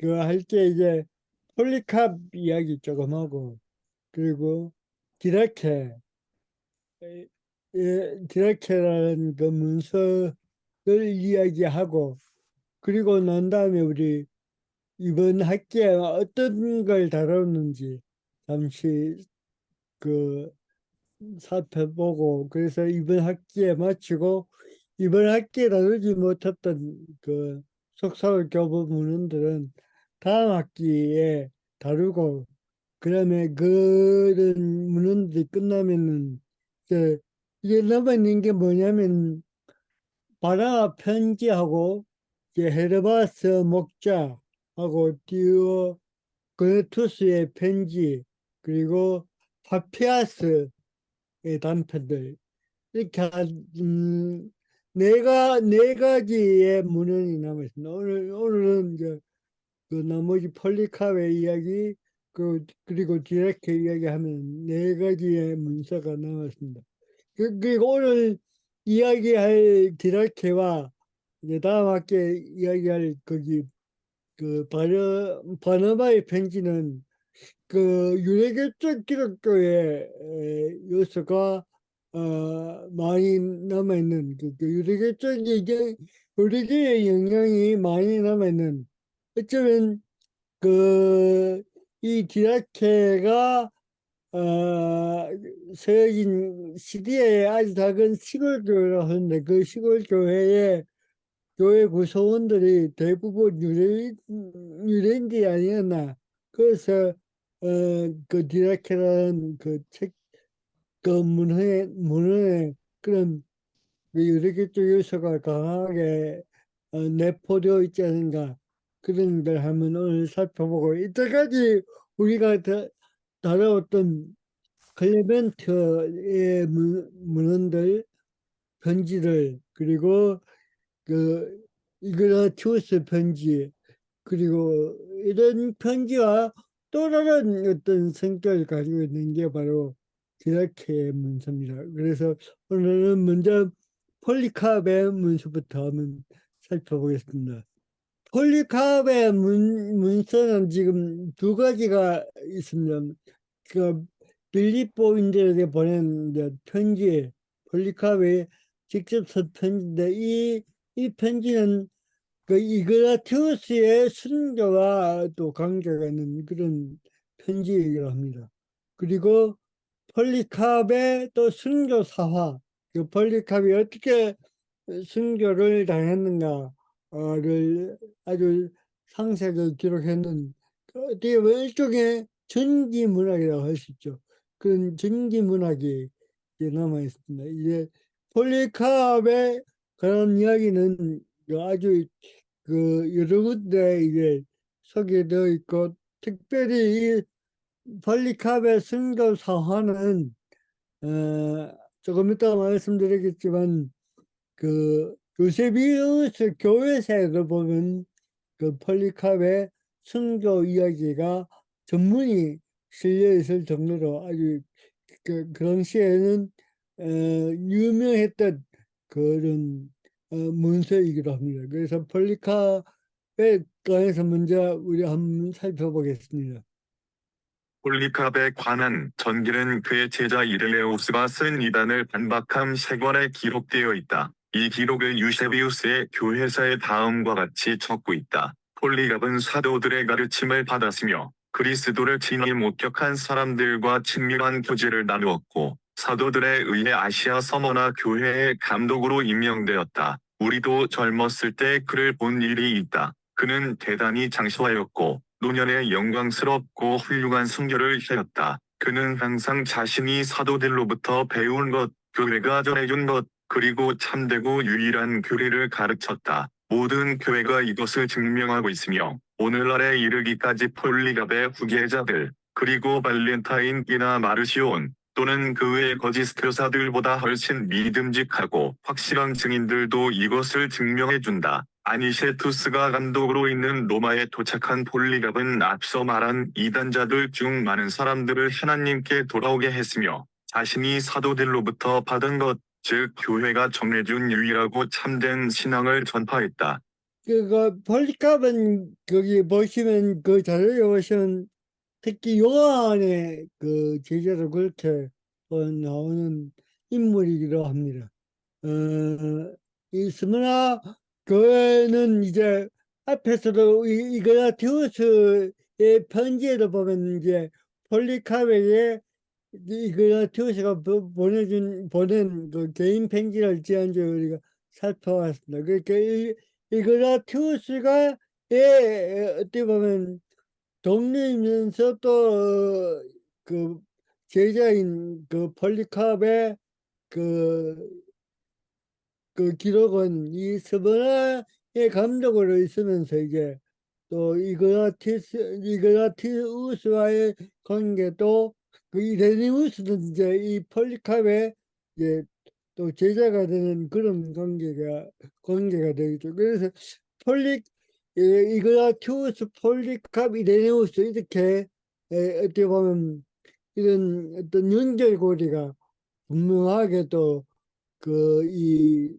그 할 때 이제 폴리캅 이야기 조금 하고, 그리고 디라케, 디라케라는 그 문서를 이야기하고, 그리고 난 다음에 우리 이번 학기에 어떤 걸 다뤘는지 잠시 그 살펴보고, 그래서 이번 학기에 마치고 이번 학기에 다루지 못했던 그 속사월 교부 문헌들은 다음 학기에 다루고, 그다음에 그런 문헌들이 끝나면은 이제 이게 남아있는 게 뭐냐면 바라 편지하고 이제 헤르바스 목자하고 디오 그레투스의 편지, 그리고 파피아스의 단편들, 이렇게 네 가지의 문헌이 남아있습니다. 오늘은 이제 그 나머지 폴리카의 이야기, 그리고 디렉트 이야기하면 네 가지의 문서가 남았습니다. 그리고 오늘 이야기할 디렉트와 이제 다음 학기에 이야기할 거기 그 바나바의 편지는 그 유대교적 기독교의 요소가 많이 남아있는 그 유대교적 유대교의 영향이 많이 남아있는, 어쩌면 그 이 디라케가 세워진 시리아의 아주 작은 시골 교회라 하는데, 그 시골 교회의 교회 구성원들이 대부분 유대인들이 아니었나. 그래서 그 디라케라는 그 책, 그 문헌에 그런 그 유대교적 요소가 강하게 내포되어 있지 않은가, 그런 걸 한번 오늘 살펴보고, 이때까지 우리가 다뤄왔던 클레멘트의 문헌들, 편지들, 그리고 그 이그나티우스 편지, 그리고 이런 편지와 또 다른 어떤 성격을 가지고 있는 게 바로 디라케의 문서입니다. 그래서 오늘은 먼저 폴리캅의 문서부터 한번 살펴보겠습니다. 폴리캅의 문서는 지금 두 가지가 있습니다. 그 빌립보인들에게 보낸 이제 편지, 폴리캅의 직접 쓴 편지인데, 이 편지는 그 이그나티우스의 순교와 또 관계가 있는 그런 편지이기도 합니다. 그리고 폴리캅의 또 순교 사화, 그 폴리캅이 어떻게 순교를 당했는가를 아주 상세하게 기록했는, 어떻게 보면 일종의 전기문학이라고 할 수 있죠. 그런 전기문학이 남아 있습니다. 이제 폴리캅의 그런 이야기는 아주 그 여러 군데 이제 소개되어 있고, 특별히 이 폴리캅의 순교 사화는 조금 이따 말씀드리겠지만 그 요세비우스 교회사를 보면 그 폴리캅의 순교 이야기가 전문이 실려 있을 정도로 아주 그 당시에는 유명했던 그런 문서이기도 합니다. 그래서 폴리캅에 관해서 먼저 우리 한번 살펴보겠습니다. 폴리캅에 관한 전기는 그의 제자 이르레우스가 쓴 이단을 반박한 세 권에 기록되어 있다. 이 기록을 유세비우스의 교회사에 다음과 같이 적고 있다. 폴리캅은 사도들의 가르침을 받았으며 그리스도를 친히 목격한 사람들과 친밀한 교제를 나누었고, 사도들에 의해 아시아 서머나 교회의 감독으로 임명되었다. 우리도 젊었을 때 그를 본 일이 있다. 그는 대단히 장수하였고 노년에 영광스럽고 훌륭한 순교를 하였다. 그는 항상 자신이 사도들로부터 배운 것, 교회가 전해준 것, 그리고 참되고 유일한 교리를 가르쳤다. 모든 교회가 이것을 증명하고 있으며 오늘날에 이르기까지 폴리갑의 후계자들, 그리고 발렌타인이나 마르시온 또는 그 외의 거짓 교사들보다 훨씬 믿음직하고 확실한 증인들도 이것을 증명해준다. 아니셰투스가 감독으로 있는 로마에 도착한 폴리갑은 앞서 말한 이단자들 중 많은 사람들을 하나님께 돌아오게 했으며 자신이 사도들로부터 받은 것, 즉 교회가 정해준 유일하고 참된 신앙을 전파했다. 폴리카은 거기 보시면 그 자료에 보시면 특히 요한의 그 제자로 그렇게 나오는 인물이기도 합니다. 어, 이 스무나 교회는 이제 앞에서도 이그나티우스의 편지에도 보면 이제 폴리카베의 이그나티우스가 보낸 그 개인 편지를 지난주에 우리가 살펴봤습니다. 그러니까 이그나티우스가 어떻게 보면 동료이면서 또 그 제자인 그 폴리카베의 그 기록은 이 스바나의 감독으로 있으면서 이제 또 이그나티우스와의 관계도 그 이레니우스는 이제 이 폴리캅의 이제 또 제자가 되는 그런 관계가 되겠죠. 그래서 폴리 이그나티우스 폴리캅 이레니우스 이렇게 어떻게 보면 이런 어떤 연결고리가 분명하게 또 그이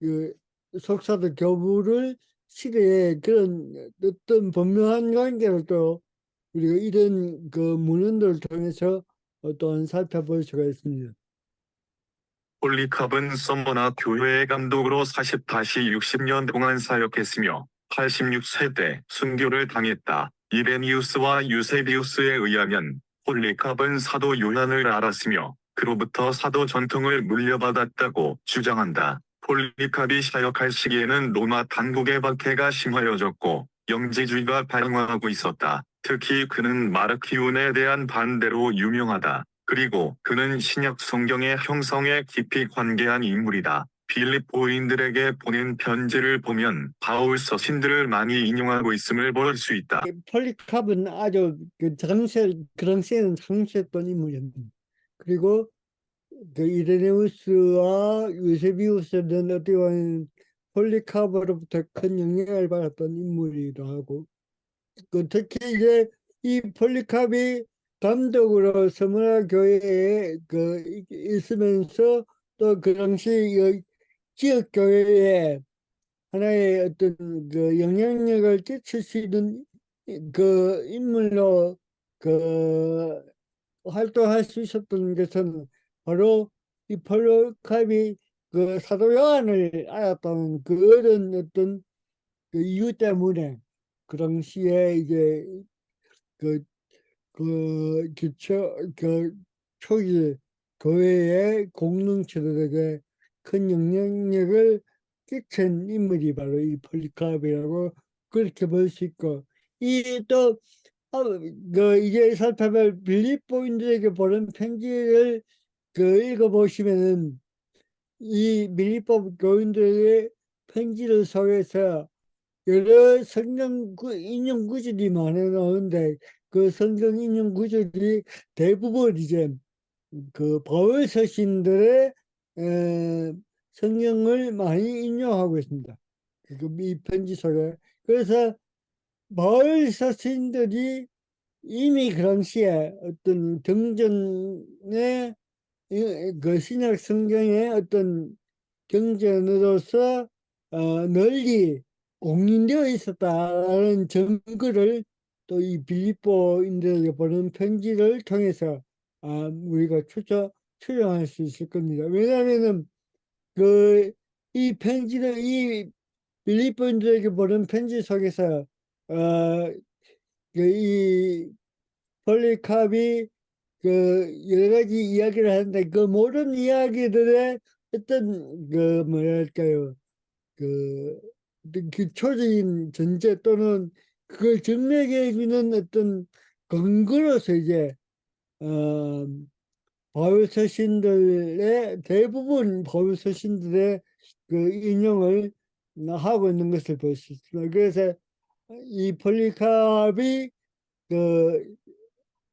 그 속사도 교부를 시대에 그런 어떤 분명한 관계를 또 우리가 이런 그 문헌들을 통해서 또한 살펴볼 수가 있습니다. 폴리캅은 서머나 교회의 감독으로 40-60년 동안 사역했으며 86세 때 순교를 당했다. 이레니우스와 유세비우스에 의하면 폴리캅은 사도 요한을 알았으며 그로부터 사도 전통을 물려받았다고 주장한다. 폴리캅이 사역할 시기에는 로마 당국의 박해가 심하여졌고 영지주의가 발흥하고 있었다. 특히 그는 마르키온에 대한 반대로 유명하다. 그리고 그는 신약 성경의 형성에 깊이 관계한 인물이다. 빌립보인들에게 보낸 편지를 보면 바울 서신들을 많이 인용하고 있음을 볼 수 있다. 폴리캅은 아주 그 당시에는 장세했던 인물입니다. 그리고 그 이레네우스와 유세비우스는 어떻게 보면 폴리캅으로부터 큰 영향을 받았던 인물이기도 하고 그 특히 이제 이 폴리캅이 감독으로 서문화 교회에 있으면서 또 그 당시 지역 교회에 하나의 어떤 그 영향력을 끼칠 수 있는 그 인물로 그 활동할 수 있었던 것은 바로 이 폴리캅이 그 사도 요한을 알았다는 그런 어떤 그 이유 때문에 그 당시에 이제 그, 초기 교회의 공동체들에게 큰 영향력을 끼친 인물이 바로 이 폴리카베라고 그렇게 볼 수 있고 이 또 이제 살펴볼 빌립보인들에게 보낸 편지를 읽어보시면은 이 빌립보 교인들의 편지를 속에서 여러 성경 인용 구절이 많이 나오는데 그 성경 인용 구절이 대부분 이제 그 바울 서신들의 성경을 많이 인용하고 있습니다. 이 편지 속에. 그래서 바울 서신들이 이미 그 당시에 어떤 경전의 그 신약 성경의 어떤 경전으로서 널리 공인되어 있었다는 증거를 또 이 빌립보인들에게 보낸 편지를 통해서 우리가 추정할 수 있을 겁니다. 왜냐하면은 그 이 빌립보인들에게 보낸 편지 속에서 이 폴리캅이 여러 가지 이야기를 하는데 그 모든 이야기들의 어떤 뭐랄까요 그 어떤 기초적인 전제 또는 그걸 증명해 주는 어떤 근거로서 이제 어 바울 서신들의 대부분 바울 서신들의 그 인용을 하고 있는 것을 볼 수 있습니다. 그래서 이 폴리캅이 그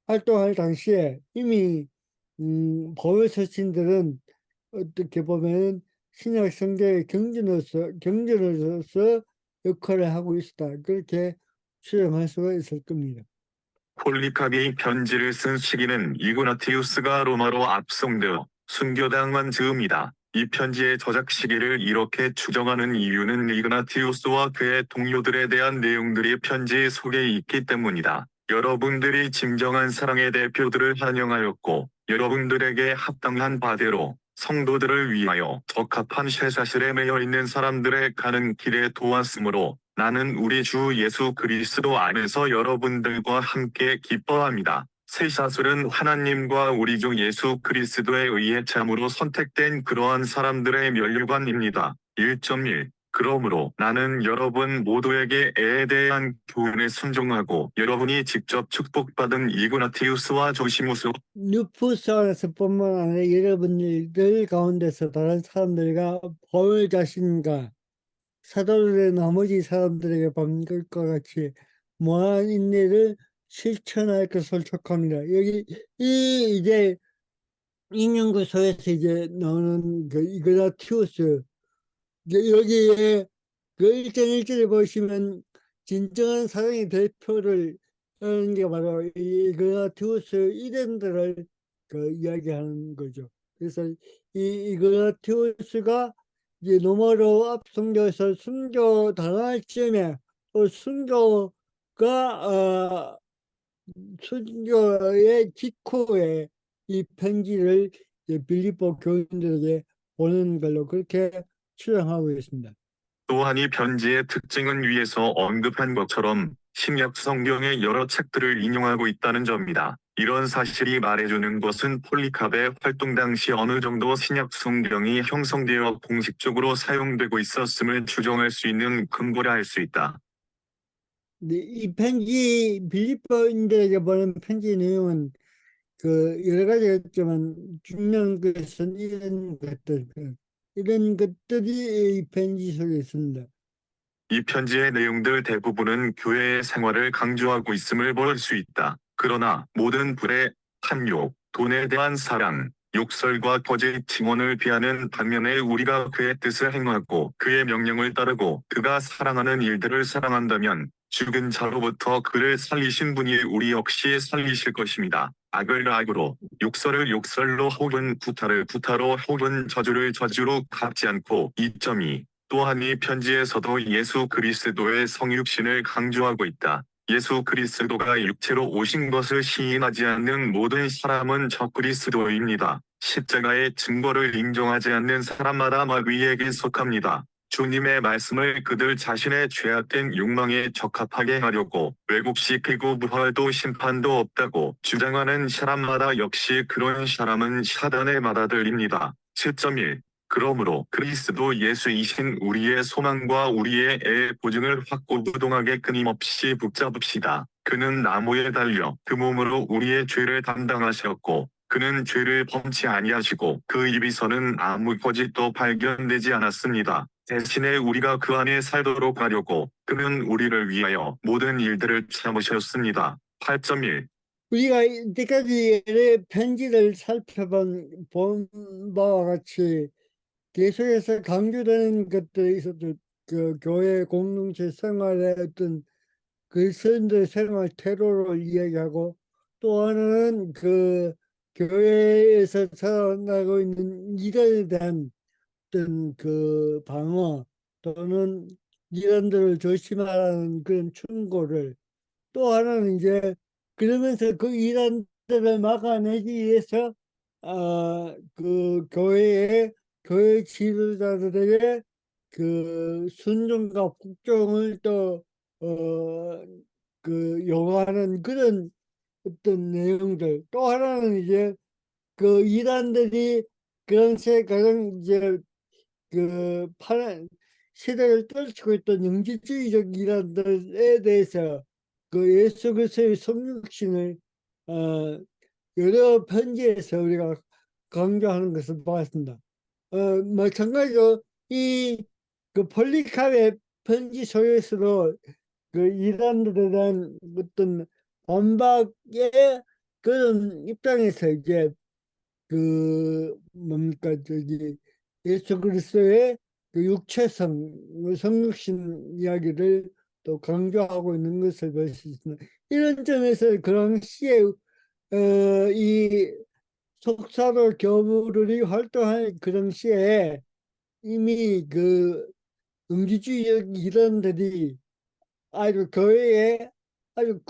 활동할 당시에 이미 바울 서신들은 어떻게 보면 신약 성경의 경전으로서 역할을 하고 있다. 그렇게 추정할 수가 있을 겁니다. 폴리캅이 편지를 쓴 시기는 이그나티우스가 로마로 압송되어 순교당한 즈음이다. 이 편지의 저작 시기를 이렇게 추정하는 이유는 이그나티우스와 그의 동료들에 대한 내용들이 편지 속에 있기 때문이다. 여러분들이 진정한 사랑의 대표들을 환영하였고, 여러분들에게 합당한 바대로 성도들을 위하여 적합한 쇠사슬에 매여 있는 사람들의 가는 길에 도왔으므로 나는 우리 주 예수 그리스도 안에서 여러분들과 함께 기뻐합니다. 쇠사슬은 하나님과 우리 주 예수 그리스도에 의해 참으로 선택된 그러한 사람들의 면류관입니다. 1.1 그러므로 나는 여러분 모두에게 애에 대한 교훈에 순종하고 여러분이 직접 축복받은 이그나티우스와 조시무스 누푸스 안에서뿐만 아니라 여러분들 가운데서 다른 사람들과 바울 자신과 사도들의 나머지 사람들에게 받은 것과 같이 무한 인내를 실천할 것을 촉합니다. 여기 이 이제 인용구소에서 이제 나오는 그 이그나티우스 여기에 그 1장 1절에 보시면 진정한 사랑의 대표를 하는 게 바로 이 이그나티우스 이den들을 그 이야기하는 거죠. 그래서 이 이그나티우스가 이제 로마로 압송돼서 순교 당할 즈음에 또 순교의 직후에 이 편지를 이제 빌립보 교인들에게 보내는 걸로 그렇게 추정하고 있습니다. 또한 이 편지의 특징은 위에서 언급한 것처럼 신약 성경의 여러 책들을 인용하고 있다는 점이다. 이런 사실이 말해주는 것은 폴리캅의 활동 당시 어느 정도 신약 성경이 형성되어 공식적으로 사용되고 있었음을 추정할 수 있는 근거라 할 수 있다. 근데 이 편지 빌립보인들에게 보낸 편지 내용은 그 여러 가지가 있지만 중요한 것은 이런 것들이 이 편지 속에 있습니다. 이 편지의 내용들 대부분은 교회의 생활을 강조하고 있음을 볼 수 있다. 그러나 모든 불의 탐욕, 돈에 대한 사랑, 욕설과 거짓 증언을 피하는 반면에 우리가 그의 뜻을 행하고 그의 명령을 따르고 그가 사랑하는 일들을 사랑한다면 죽은 자로부터 그를 살리신 분이 우리 역시 살리실 것입니다. 악을 악으로, 욕설을 욕설로 혹은 구타를 구타로 혹은 저주를 저주로 갚지 않고 2.2 또한 이 편지에서도 예수 그리스도의 성육신을 강조하고 있다. 예수 그리스도가 육체로 오신 것을 시인하지 않는 모든 사람은 적그리스도입니다. 십자가의 증거를 인정하지 않는 사람마다 마귀에게 속합니다. 주님의 말씀을 그들 자신의 죄악된 욕망에 적합하게 하려고 왜곡시키고 부활도 심판도 없다고 주장하는 사람마다 역시 그런 사람은 사단의 맏아들입니다. 7.1 그러므로 그리스도 예수이신 우리의 소망과 우리의 애의 보증을 확고부동하게 끊임없이 붙잡읍시다. 그는 나무에 달려 그 몸으로 우리의 죄를 담당하셨고 그는 죄를 범치 아니하시고 그 입에서는 아무 거짓도 발견되지 않았습니다. 대신에 우리가 그 안에 살도록 하려고 그는 우리를 위하여 모든 일들을 참으셨습니다. 8.1 우리가 이때까지 편지를 살펴본 바와 같이 계속해서 강조되는 것들이 있었죠. 그 교회 공동체 생활의 어떤 그 선들 생활 태도를 이야기하고 또 하나는 그 교회에서 살아나고 있는 일에 대한 어떤 그 방어 또는 이런들을 조심하라는 그런 충고를 또 하나는 이제 그러면서 그 이란들을 막아내기 위해서 그 교회 지도자들에게 그 순종과 복종을 또 그 요구하는 그런 어떤 내용들 또 하나는 이제 그 이란들이 그런새 가장 이제 그 파란 시대를 떨치고 있던 영지주의적 이란들에 대해서 그 예수 그리스도의 성육신을 어, 여러 편지에서 우리가 강조하는 것을 봤습니다. 마찬가지로 이 그 폴리카의 편지 속에서도 그 이란들에 대한 어떤 반박의 그런 입장에서 이제 그 뭡니까 저기 예수 그리스도의 그 육체성 성육신 이야기를 또 강조하고 있는 것을 볼 수 있습니다. 이런 점에서 그 당시에 이 속사도 교부들이 활동할 그 당시에 이미 그 음주주의 이론들이 아주 교회에 아주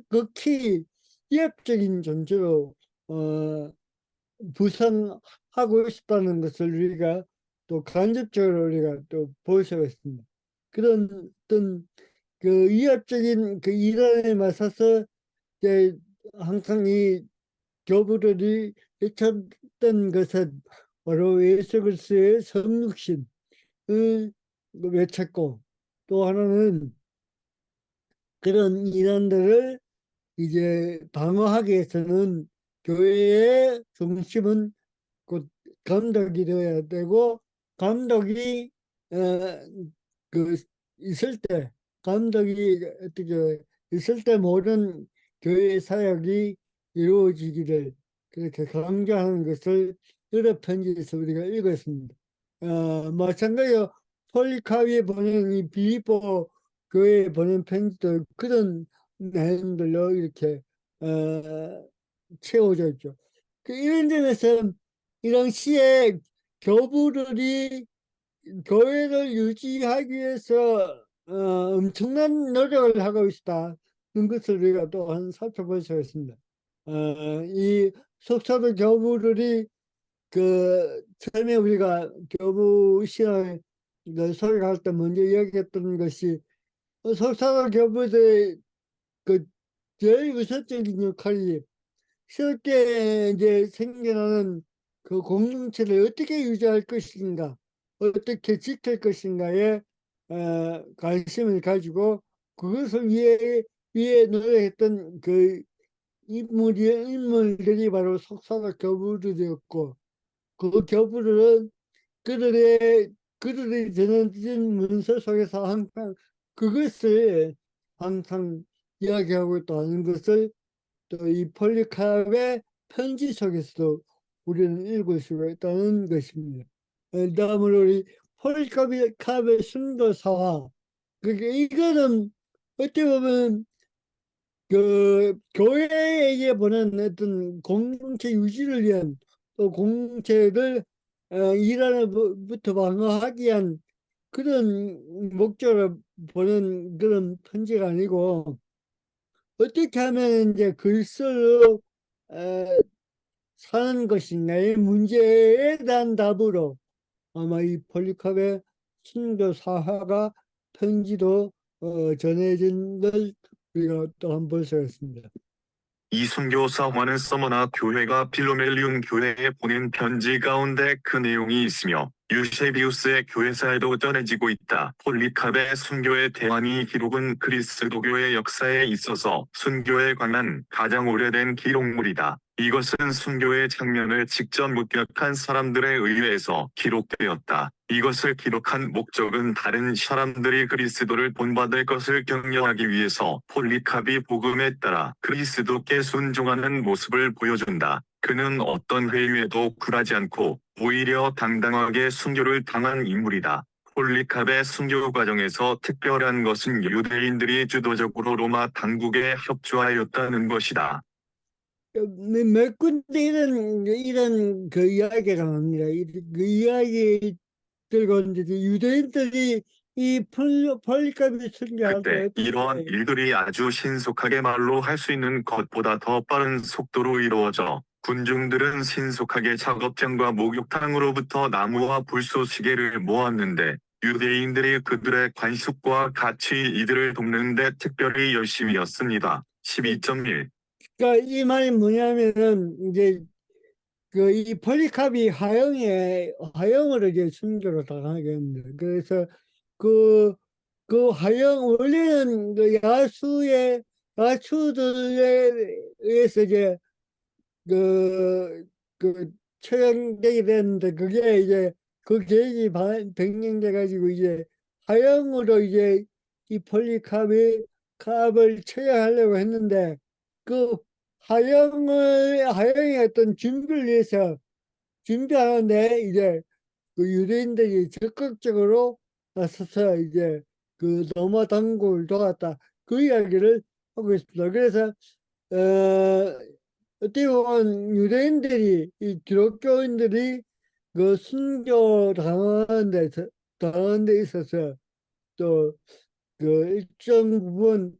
극히 위협적인 존재로 부상하고 있다는 것을 우리가 또 간접적으로 우리가 또 볼 수가 있습니다. 그런 어떤 그 위협적인 그 이론에 맞서서 이제 항상 이 교부들이 외쳤던 것은 바로 예수 그리스도의 성육신을 외쳤고, 또 하나는 그런 이론들을 이제 방어하기 위해서는 교회의 중심은 곧 감독이 되어야 되고, 감독이 어, 그 있을 때, 감독이 어떻게 있을 때 모든 교회 사역이 이루어지기를 그렇게 강조하는 것을 여러 편지에서 우리가 읽었습니다. 마찬가지로 폴리카위에 보낸 이 빌립보 교회에 보낸 편지도 그런 내용들로 이렇게 채워져 있죠. 이런 점에서 이 당시에 교부들이 교회를 유지하기 위해서 엄청난 노력을 하고 있다는 것을 우리가 또한 살펴볼 수가 있습니다. 이 속사도 교부들이 그 처음에 우리가 교부 신앙을 설교할 때 먼저 이야기했던 것이 속사도 교부들의 그 제일 우선적인 역할이 쉽게 이제 생겨나는 그 공동체를 어떻게 유지할 것인가, 어떻게 지킬 것인가에 관심을 가지고 그것을 위해 노력했던 그 인물들이 바로 속사도 교부들이었고, 그 교부들은 그들이 전해진 문서 속에서 항상 그것을 항상 이야기하고 있다는 것을 또 이 폴리카의 편지 속에서도 우리는 읽을 수가 있다는 것입니다. 다음으로 우리 폴리카의 순교사화, 그게 이거는 어떻게 보면 그 교회에게 보낸 어떤 공동체 유지를 위한 또 공동체를 이란으로부터 방어하기 위한 그런 목적으로 보낸 그런 편지가 아니고, 어떻게 하면 이제 글쓰로 사는 것인가의 문제에 대한 답으로 아마 이 폴리캅의 순교 사화가 편지로 전해진 걸 우리가 또 한 번 볼 수가 있습니다. 이 순교사화는 서머나 교회가 필로멜리움 교회에 보낸 편지 가운데 그 내용이 있으며 유세비우스의 교회사에도 전해지고 있다. 폴리캅의 순교에 대한 이 기록은 그리스도교의 역사에 있어서 순교에 관한 가장 오래된 기록물이다. 이것은 순교의 장면을 직접 목격한 사람들에 의해서 기록되었다. 이것을 기록한 목적은 다른 사람들이 그리스도를 본받을 것을 격려하기 위해서 폴리캅이 복음에 따라 그리스도께 순종하는 모습을 보여준다. 그는 어떤 회유에도 굴하지 않고 오히려 당당하게 순교를 당한 인물이다. 폴리캅의 순교 과정에서 특별한 것은 유대인들이 주도적으로 로마 당국에 협조하였다는 것이다. 몇 군데 이런 그 이야기가 나옵니다. 그 이야기 들고 이제 유대인들이 이 폴리캅이 순교할 때 그때 이러한 어떻게 일들이 아주 신속하게 말로 할 수 있는 것보다 더 빠른 속도로 이루어져 군중들은 신속하게 작업장과 목욕탕으로부터 나무와 불쏘시개를 모았는데 유대인들이 그들의 관습과 같이 이들을 돕는 데 특별히 열심이었습니다. 12.1 그러니까 이 말이 뭐냐면은 이제 그 이 폴리캅이 화형으로 이제 순교를 당하게 됩니다. 그래서 그 화형 원래는 그 야수들에 의해서 이제 그 처형되게 됐는데 그게 이제 그 계획이 변경돼 가지고 이제 화형으로 이제 이 폴리캅이 캅을 처형하려고 했는데 그 화형의 어떤 준비를 위해서 준비하는데 이제 그 유대인들이 적극적으로 나서서 이제 그 로마 당국을 도왔다, 그 이야기를 하고 있습니다. 그래서 어떻게 보면 유대인들이, 이 기독교인들이 그 순교 당하는 데 있어서 또 그 일정 부분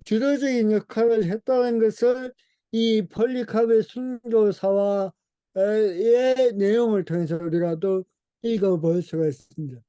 주도적인 역할을 했다는 것을 이 폴리카의 순교사와의 내용을 통해서 우리가 또 읽어볼 수가 있습니다.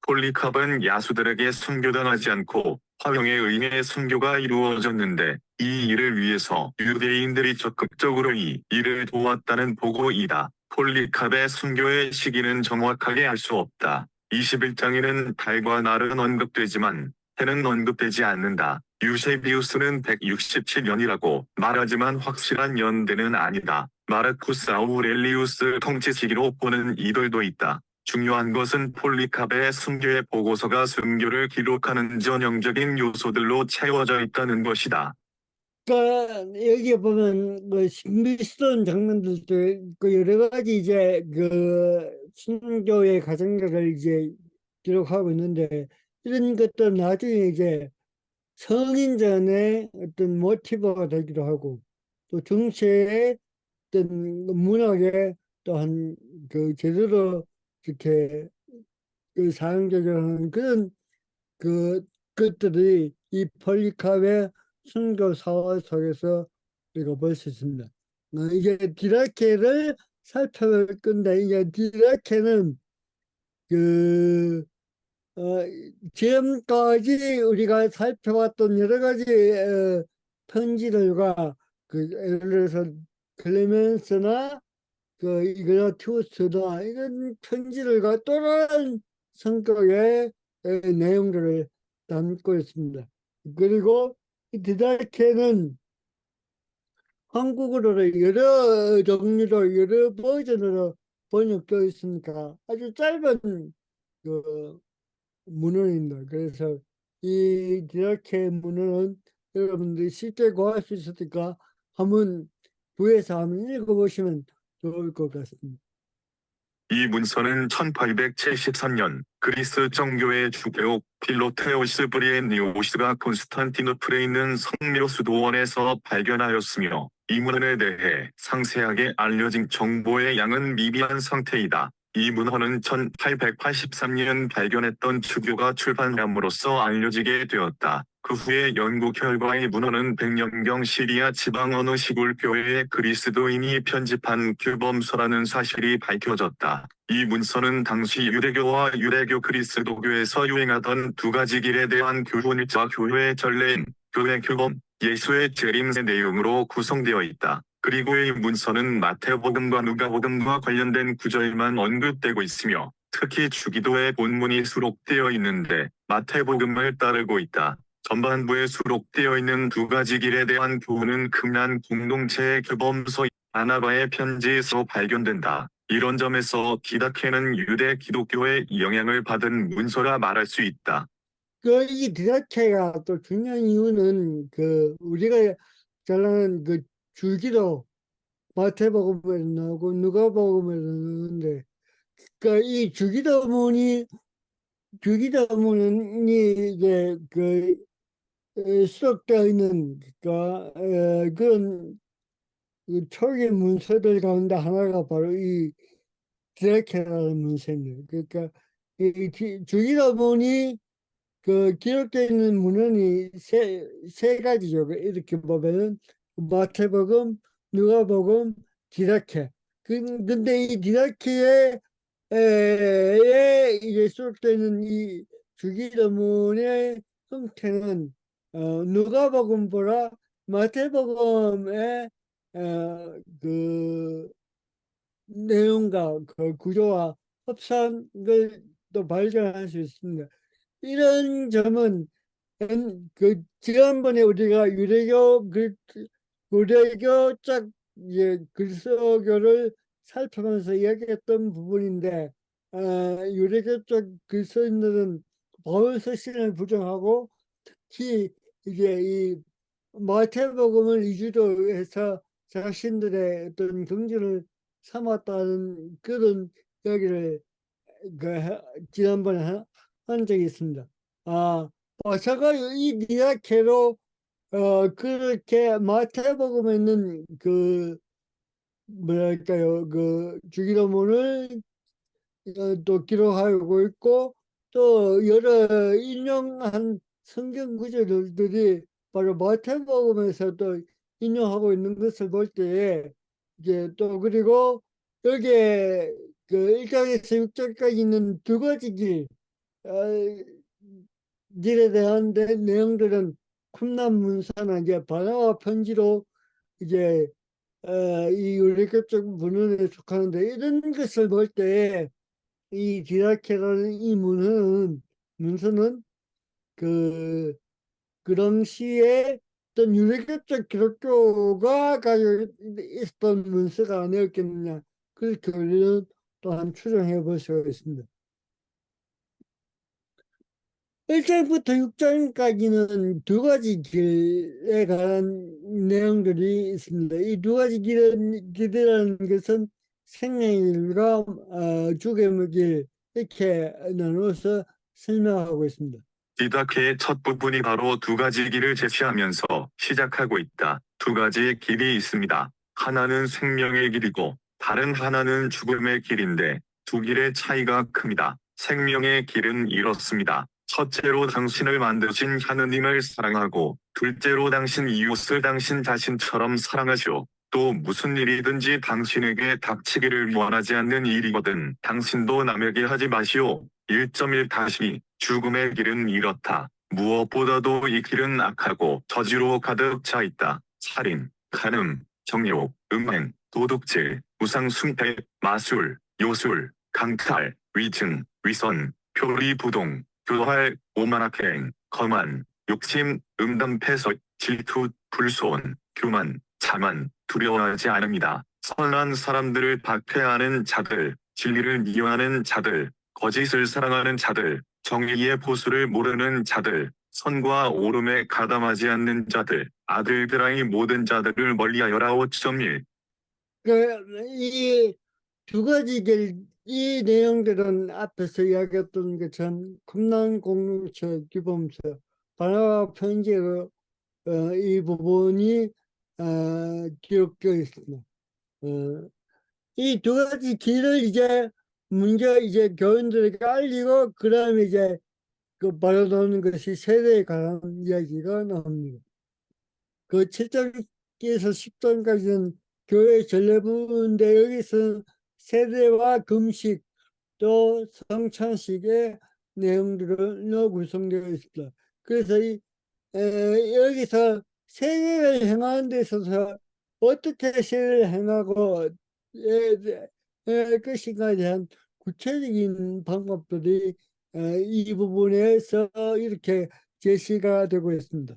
폴리캅은 야수들에게 순교당하지 않고 화형에 의해 순교가 이루어졌는데 이 일을 위해서 유대인들이 적극적으로 이 일을 도왔다는 보고이다. 폴리캅의 순교의 시기는 정확하게 알 수 없다. 21장에는 달과 날은 언급되지만 해는 언급되지 않는다. 유세비우스는 167년이라고 말하지만 확실한 연대는 아니다. 마르쿠스 아우렐리우스 통치 시기로 보는 이들도 있다. 중요한 것은 폴리캅의 순교의 보고서가 순교를 기록하는 전형적인 요소들로 채워져 있다는 것이다. 그러니까 여기에 보면 그 신비스러운 장면들도 있고 여러 가지 이제 그 순교의 과정들을 이제 기록하고 있는데 이런 것도 나중에 이제 성인전의 어떤 모티브가 되기도 하고 또 중세의 어떤 문학에 또한 그 제대로 이렇게 그 사용되는 그런 그 것들이 이 폴리캅의 순교 사화 속에서 우리가 볼 수 있습니다. 이게 디라케를 살펴볼 건데 이게 디라케는 그 어, 지금까지 우리가 살펴봤던 여러 가지 편지들과 그 예를 들어서 클레멘스나 그 이그나티우스나 이런 편지들과 또 다른 성격의 내용들을 담고 있습니다. 그리고 이 디다케는 한국어로 여러 종류로 여러 버전으로 번역되어 있으니까 아주 짧은 그 문헌입니다. 그래서 이 디다케 문헌은 여러분들이 쉽게 구할 수 있으니까 한번 구해서 한번 읽어보시면 좋을 것 같습니다. 이 문서는 1873년 그리스 정교의 주교옥 필로테오스 브리엔니오스가 콘스탄티노플에 있는 성묘 수도원에서 발견하였으며 이 문헌에 대해 상세하게 알려진 정보의 양은 미비한 상태이다. 이 문헌은 1883년 발견했던 주교가 출판함으로써 알려지게 되었다. 그 후에 연구 결과의 문헌은 100년경 시리아 지방 어느 시골 교회의 그리스도인이 편집한 규범서라는 사실이 밝혀졌다. 이 문서는 당시 유대교와 유대교 그리스도교에서 유행하던 두 가지 길에 대한 교훈일자 교회 전례인, 교회 규범, 예수의 재림의 내용으로 구성되어 있다. 그리고 이 문서는 마태복음과 누가복음과 관련된 구절만 언급되고 있으며 특히 주기도의 본문이 수록되어 있는데 마태복음을 따르고 있다. 전반부에 수록되어 있는 두 가지 길에 대한 교훈은 크난 공동체의 규범서 아나바의 편지에서 발견된다. 이런 점에서 디다케는 유대 기독교의 영향을 받은 문서라 말할 수 있다. 그 이 디다케가 또 중요한 이유는 그 우리가 잘 아는 그 줄기도 마태복음에 나오고 누가복음에 나오는데 그이 주기도문이 이제 그 수록되어 있는 그런 그 초기 문서들 가운데 하나가 바로 이 디다케라는 문서입니다. 그러니까 이 주기도문이 그 기록되어 있는 문헌이 세 가지죠. 이렇게 보면은 마태복음, 누가복음, 디다케. 근데 이 디다케에 이제 수록되어 있는 이 주기도문의 형태는 누가복음보다 마태복음의 그 내용과 그 구조와 합산을 또 발견할 수 있습니다. 이런 점은 그 지난번에 우리가 유대교 짝 이제 그리스도교를 살펴면서 이야기했던 부분인데 유대교 쪽 그리스도인들은 바울 서신을 부정하고 특히 이제 이 마태복음을 이주도해서 자신들의 어떤 경전을 삼았다는 그런 이야기를 지난번에 한 적이 있습니다. 아, 제가 이 니아케로 그렇게 마태복음에는 그 뭐랄까요, 그 주기도문을 또 기록하고 있고, 또 여러 인용한 성경 구절들이 바로 마태복음에서도 인용하고 있는 것을 볼 때에, 이제 또 그리고 여기에 그 1장에서 6장까지 있는 두 가지 어, 길에 대한 내용들은 쿰람문서나 이제 바나바 편지로 이제 이 윤리교적 문헌에 속하는데, 이런 것을 볼 때 이 디다케라는 이 문서는 그 그런 시에 어떤 윤리교적 기독교가 가지고 있었던 문서가 아니었겠느냐, 그렇게 우리는 또한 추정해 볼 수가 있습니다. 1장부터 6장까지는 두 가지 길에 관한 내용들이 있습니다. 이 두 가지 길이라는 것은 생명의 길과 죽음의 길, 이렇게 나누어서 설명하고 있습니다. 디다케의 첫 부분이 바로 두 가지 길을 제시하면서 시작하고 있다. 두 가지의 길이 있습니다. 하나는 생명의 길이고 다른 하나는 죽음의 길인데 두 길의 차이가 큽니다. 생명의 길은 이렇습니다. 첫째로 당신을 만드신 하느님을 사랑하고, 둘째로 당신 이웃을 당신 자신처럼 사랑하시오. 또 무슨 일이든지 당신에게 닥치기를 원하지 않는 일이거든 당신도 남에게 하지 마시오. 1.1 다시 죽음의 길은 이렇다. 무엇보다도 이 길은 악하고 저주로 가득 차 있다. 살인, 간음, 정욕, 음행, 도둑질, 우상숭배, 마술, 요술, 강탈, 위증, 위선, 표리부동, 교활, 오만악행, 거만, 욕심, 음담패설, 질투, 불소원, 교만, 자만, 두려워하지 않습니다. 선한 사람들을 박해하는 자들, 진리를 미워하는 자들, 거짓을 사랑하는 자들, 정의의 보수를 모르는 자들, 선과 오름에 가담하지 않는 자들, 아들들아이 모든 자들을 멀리하여라. 5.1 이 두 가지 이 내용들은 앞에서 이야기했던 것처럼 쿰란 공동체 규범서, 바나바 편지로 이 부분이 기록되어 있습니다. 이 두 가지 길을 이제 먼저 이제 교인들에게 알리고, 그 다음에 이제 그 바로 나오는 것이 세대에 관한 이야기가 나옵니다. 그 7장에서 10장까지는 교회 전례부인데, 여기서 세대와 금식 또 성찬식의 내용들로 구성되어 있습니다. 그래서 여기서 세례를 행하는 데 있어서 어떻게 세례를 행하고 것인가에 대한 구체적인 방법들이 이 부분에서 이렇게 제시가 되고 있습니다.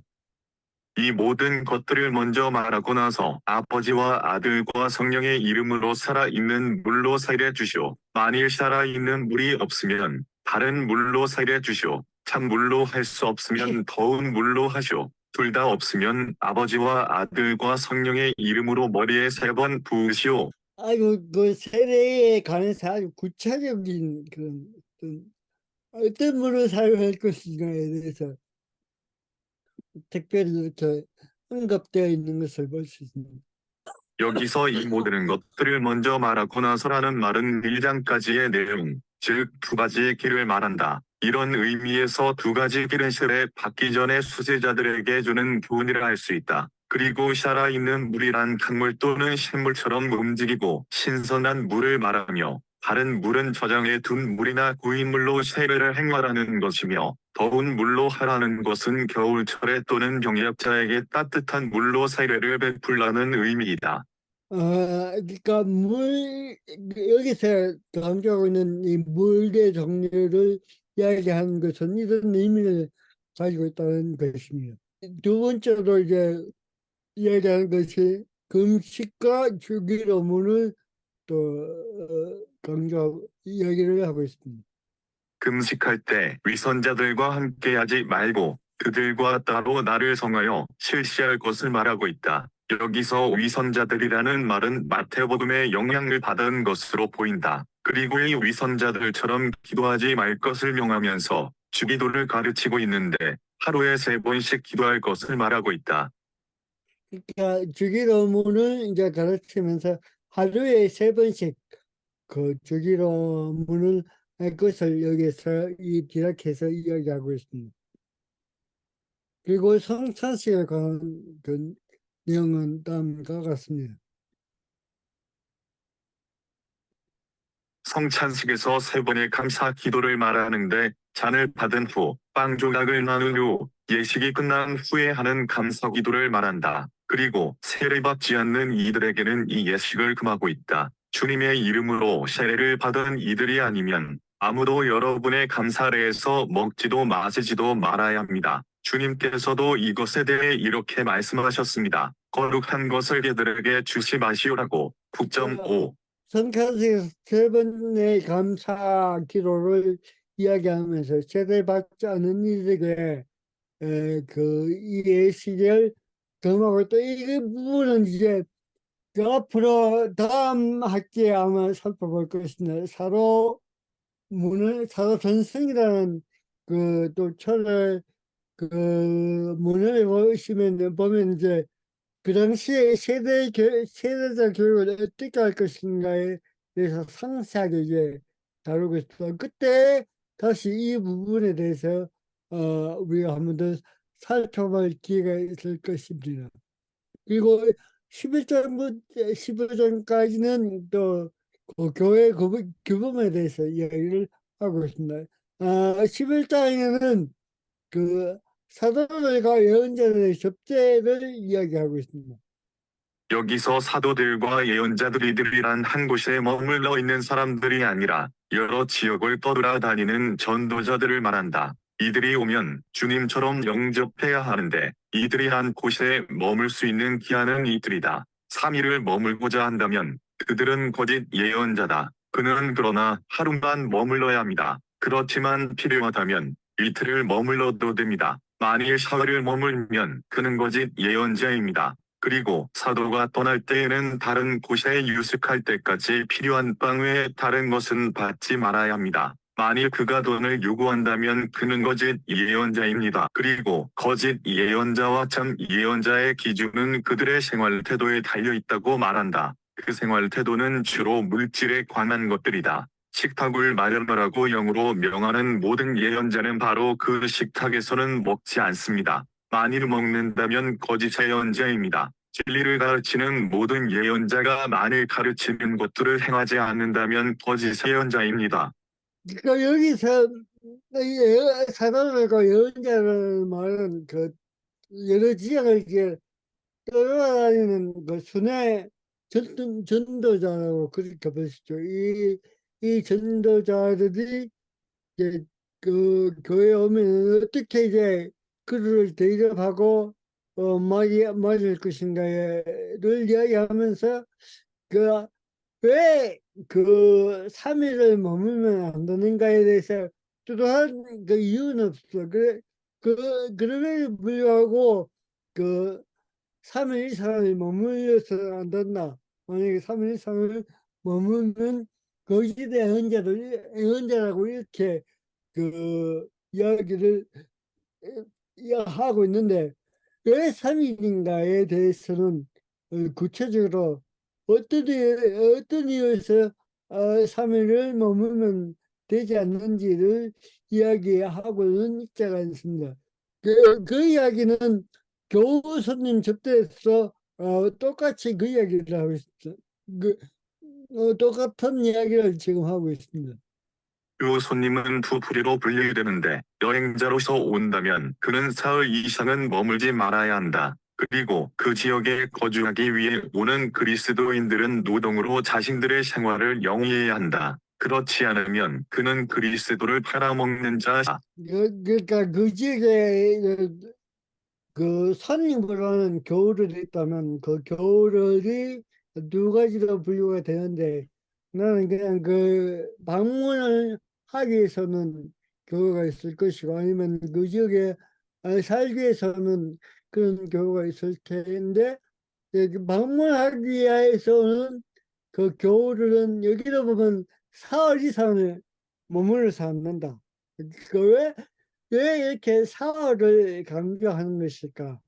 이 모든 것들을 먼저 말하고 나서 아버지와 아들과 성령의 이름으로 살아있는 물로 살해 주시오. 만일 살아있는 물이 없으면 다른 물로 살해 주시오. 찬물로 할 수 없으면 더운 물로 하시오. 둘 다 없으면 아버지와 아들과 성령의 이름으로 머리에 3번 부으시오. 아이고, 그 세례에 관해서 아주 구체적인 그런 어떤 물을 사용할 것인가에 대해서 특별히 이렇게 언급되어 있는 것을 볼 수 있습니다. 여기서 이 모든 것들을 먼저 말하고 나서라는 말은 1장까지의 내용, 즉 두 가지의 길을 말한다. 이런 의미에서 두 가지 길은 세례 받기 전에 수제자들에게 주는 교훈이라 할 수 있다. 그리고 살아있는 물이란 강물 또는 식물처럼 움직이고 신선한 물을 말하며, 다른 물은 저장해 둔 물이나 구인물로 세례를 행하라는 것이며, 더운 물로 하라는 것은 겨울철에 또는 병약자에게 따뜻한 물로 세례를 베풀라는 의미이다. 그러니까 여기서 강조하고 있는 이 물의 종류를 이야기하는 것은 이런 의미를 가지고 있다는 것입니다. 두 번째로 이제 이야기하는 것이 금식과 주기도문을 또 강조하고 이야기를 하고 있습니다. 금식할 때 위선자들과 함께하지 말고 그들과 따로 나를 성하여 실시할 것을 말하고 있다. 여기서 위선자들이라는 말은 마태복음의 영향을 받은 것으로 보인다. 그리고 이 위선자들처럼 기도하지 말 것을 명하면서 주기도를 가르치고 있는데, 하루에 3번씩 기도할 것을 말하고 있다. 그러니까 주기도문을 이제 가르치면서 하루에 3번씩 그 주기도문을 할 것을 여기서 이 디락해서 이야기하고 있습니다. 그리고 성찬식에 관한 그 내용은 다음과 같습니다. 성찬식에서 3번의 감사 기도를 말하는데 잔을 받은 후 빵 조각을 나눈 후 예식이 끝난 후에 하는 감사 기도를 말한다. 그리고 세례 받지 않는 이들에게는 이 예식을 금하고 있다. 주님의 이름으로 세례를 받은 이들이 아니면 아무도 여러분의 감사례에서 먹지도 마시지도 말아야 합니다. 주님께서도 이것에 대해 이렇게 말씀하셨습니다. 거룩한 것을 그들에게 주시 마시오라고. 9.5 성찬식 3번의 감사 기도를 이야기하면서 세례받지 않은 이들에게 이 예식을 금하고 또 이 부분은 이제 그 앞으로 다음 학기에 아마 살펴볼 것인데 사도 전승이라는 그 또 철의 그 문헌에 보면 이제 그 당시에 세대자 교육을 어떻게 할 것인가에 대해서 상세하게 이제 다루고 있어. 그때 다시 이 부분에 대해서 우리가 한번 더 살펴볼 기회가 있을 것입니다. 그리고 11장부터 15장까지는 또그 교회 규범에 대해서 이야기를 하고 있습니다. 11장에는 그 사도들과 예언자들의 접대를 이야기하고 있습니다. 여기서 사도들과 예언자들이란 한 곳에 머물러 있는 사람들이 아니라 여러 지역을 떠돌아다니는 전도자들을 말한다. 이들이 오면 주님처럼 영접해야 하는데 이들이 한 곳에 머물 수 있는 기한은 이틀이다. 3일을 머물고자 한다면 그들은 거짓 예언자다. 그는 그러나 하루만 머물러야 합니다. 그렇지만 필요하다면 이틀을 머물러도 됩니다. 만일 사흘을 머물면 그는 거짓 예언자입니다. 그리고 사도가 떠날 때에는 다른 곳에 유숙할 때까지 필요한 빵 외에 다른 것은 받지 말아야 합니다. 만일 그가 돈을 요구한다면 그는 거짓 예언자입니다. 그리고 거짓 예언자와 참 예언자의 기준은 그들의 생활 태도에 달려 있다고 말한다. 그 생활 태도는 주로 물질에 관한 것들이다. 식탁을 마련하라고 영으로 명하는 모든 예언자는 바로 그 식탁에서는 먹지 않습니다. 만일 먹는다면 거짓 예언자입니다. 진리를 가르치는 모든 예언자가 만일 가르치는 것들을 행하지 않는다면 거짓 예언자입니다. 그러니까 여기서 사도들과 예언자라는 말은 그 여러 지역을 이렇게 떠돌아다니는 그 순회 전도자라고 그렇게 보시죠. 이 전도자들이 이제 그 교회에 오면 어떻게 이제 그들을 대접하고 맞을 것인가를 이야기하면서 그 왜 그 3일을 머물면 안 되는가에 대해서 또한 그 이유는 없어. 그럼에도 불구하고 그 3일 이상을 머물러서 안 된다. 만약에 3일 이상을 머물면 거기에 예언자라고 이렇게 그 이야기를 하고 있는데 왜 3일인가에 대해서는 구체적으로 어떤 이유에서 3일을 머물면 되지 않는지를 이야기하고는 있자가 있습니다. 그 이야기는 교우손님 접대에서 똑같이 그 이야기를 하고 있습니다. 똑같은 이야기를 지금 하고 있습니다. 그 손님은 두 부류로 분류되는데 여행자로서 온다면 그는 사흘 이상은 머물지 말아야 한다. 그리고 그 지역에 거주하기 위해 오는 그리스도인들은 노동으로 자신들의 생활을 영위해야 한다. 그렇지 않으면 그는 그리스도를 팔아먹는 자다. 그러니까 그 지역에 그 산림보다는 겨울이 있다면 그 겨울이 두 가지로 분류가 되는데 나는 그냥 그 방문을 하기 위해서는 교우가 있을 것이고 아니면 그 지역에 살기 위해서는 그런 교우가 있을 텐데 그 방문하기 위해서는 그 겨울은 여기로 보면 사흘 이상을 머물러서 안 된다. 그 왜? 왜 이렇게 사흘을 강조하는 것일까?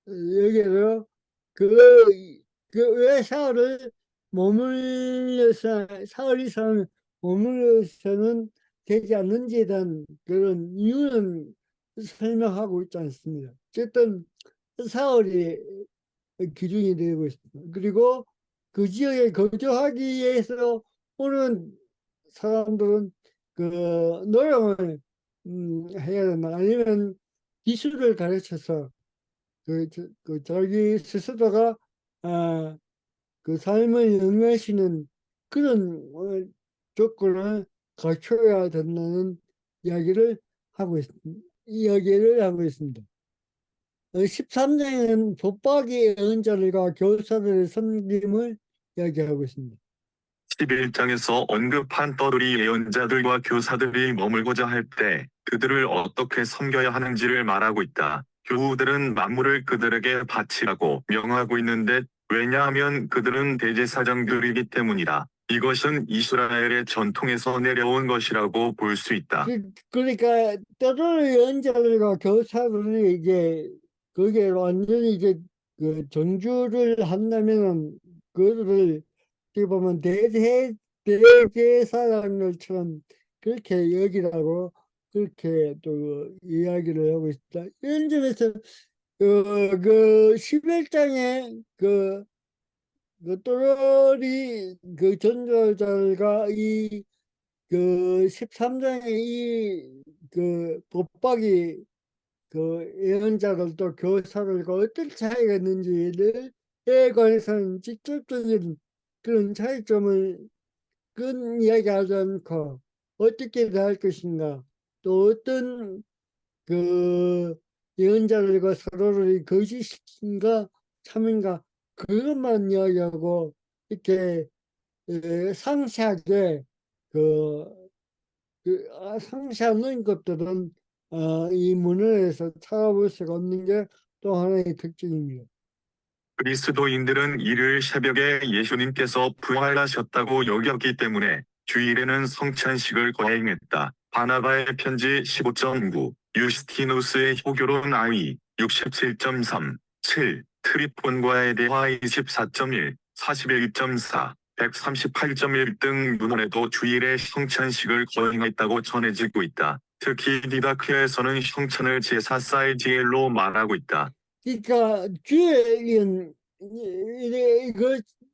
여기로 그, 왜 사흘을 머물러서, 사흘 이상 머물러서는 되지 않는지에 대한 그런 이유는 설명하고 있지 않습니다. 어쨌든 사흘이 기준이 되고 있습니다. 그리고 그 지역에 거주하기 위해서 오는 사람들은 그 노력을 해야 된다. 아니면 기술을 가르쳐서 그 자기 스스로가 아, 그 삶을 영위하시는 그런 조건을 갖춰야 된다는 이야기를 이야기를 하고 있습니다. 13장은 붙박이 예언자들과 교사들의 섬김을 이야기하고 있습니다. 11장에서 언급한 떠돌이 예언자들과 교사들이 머물고자 할 때 그들을 어떻게 섬겨야 하는지를 말하고 있다. 교우들은 만물을 그들에게 바치라고 명하고 있는데 왜냐하면 그들은 대제사장들이기 때문이다. 이것은 이스라엘의 전통에서 내려온 것이라고 볼 수 있다. 그러니까 떠돌이 예언자들과 교사들이 이제 그게 완전히 이제 그 정주를 한다면은 그들을 어떻게 보면 대제사장들처럼 그렇게 여기라고 그렇게 또 이야기를 하고 있다. 이런 점에서 그 11장에 그 또래리 그 전도자들과 이 그 13장의 이 그 법박이 그 예언자들도 교사들과 어떤 차이가 있는지에 관해서는 직접적인 그런 차이점을 끈 이야기하지 않고 어떻게 대할 것인가 또 어떤 그 예언자들과 서로를 거짓인가 참인가 그것만 이야기하고 이렇게 상세하게 그, 상세한 것들은 이 문헌에서 찾아볼 수가 없는 게 또 하나의 특징입니다. 그리스도인들은 이를 새벽에 예수님께서 부활하셨다고 여겼기 때문에 주일에는 성찬식을 거행했다. 바나바의 편지 15.9, 유스티누스의 효교론 아위 67.3, 7, 트리폰과의 대화 24.1, 41.4, 138.1 등 문헌에도 주일에 성찬식을 거행했다고 전해지고 있다. 특히 디다크에서는 성찬을 제사 사이지엘로 말하고 있다. 그러니까 주일은